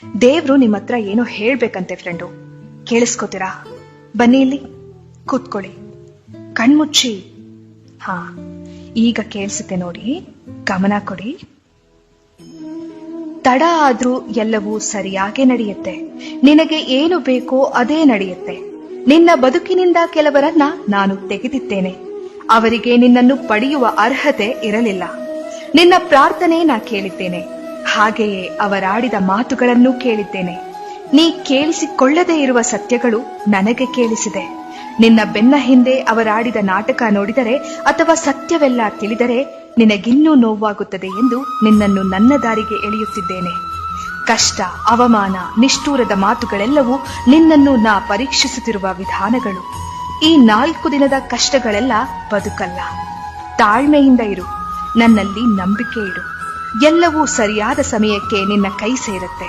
ದೇವ್ರು ನಿಮ್ಮ ಹತ್ರ ಏನೋ ಹೇಳ್ಬೇಕಂತೆ ಫ್ರೆಂಡು, ಕೇಳಿಸ್ಕೋತೀರಾ? ಬನ್ನಿ ಇಲ್ಲಿ ಕೂತ್ಕೊಳ್ಳಿ, ಕಣ್ಮುಚ್ಚಿ. ಹಾ, ಈಗ ಕೇಳಿಸುತ್ತೆ ನೋಡಿ, ಗಮನ ಕೊಡಿ. ತಡ ಆದ್ರೂ ಎಲ್ಲವೂ ಸರಿಯಾಗಿ ನಡೆಯುತ್ತೆ. ನಿನಗೆ ಏನು ಬೇಕೋ ಅದೇ ನಡೆಯುತ್ತೆ. ನಿನ್ನ ಬದುಕಿನಿಂದ ಕೆಲವರನ್ನ ನಾನು ತೆಗೆದಿದ್ದೇನೆ. ಅವರಿಗೆ ನಿನ್ನನ್ನು ಪಡೆಯುವ ಅರ್ಹತೆ ಇರಲಿಲ್ಲ. ನಿನ್ನ ಪ್ರಾರ್ಥನೆ ನಾ ಕೇಳಿದ್ದೇನೆ, ಹಾಗೆಯೇ ಅವರಾಡಿದ ಮಾತುಗಳನ್ನು ಕೇಳಿದ್ದೇನೆ. ನೀ ಕೇಳಿಸಿಕೊಳ್ಳದೇ ಇರುವ ಸತ್ಯಗಳು ನನಗೆ ಕೇಳಿಸಿದೆ. ನಿನ್ನ ಬೆನ್ನ ಹಿಂದೆ ಅವರಾಡಿದ ನಾಟಕ ನೋಡಿದರೆ ಅಥವಾ ಸತ್ಯವೆಲ್ಲ ತಿಳಿದರೆ ನಿನಗಿನ್ನೂ ನೋವಾಗುತ್ತದೆ ಎಂದು ನಿನ್ನನ್ನು ನನ್ನ ದಾರಿಗೆ ಎಳೆಯುತ್ತಿದ್ದೇನೆ. ಕಷ್ಟ, ಅವಮಾನ, ನಿಷ್ಠೂರದ ಮಾತುಗಳೆಲ್ಲವೂ ನಿನ್ನನ್ನು ನಾ ಪರೀಕ್ಷಿಸುತ್ತಿರುವ ವಿಧಾನಗಳು. ಈ 4 ದಿನದ ಕಷ್ಟಗಳೆಲ್ಲ ಬದುಕಲ್ಲ. ತಾಳ್ಮೆಯಿಂದ ಇರು, ನನ್ನಲ್ಲಿ ನಂಬಿಕೆ ಇಡು. ಎಲ್ಲವೂ ಸರಿಯಾದ ಸಮಯಕ್ಕೆ ನಿನ್ನ ಕೈ ಸೇರುತ್ತೆ.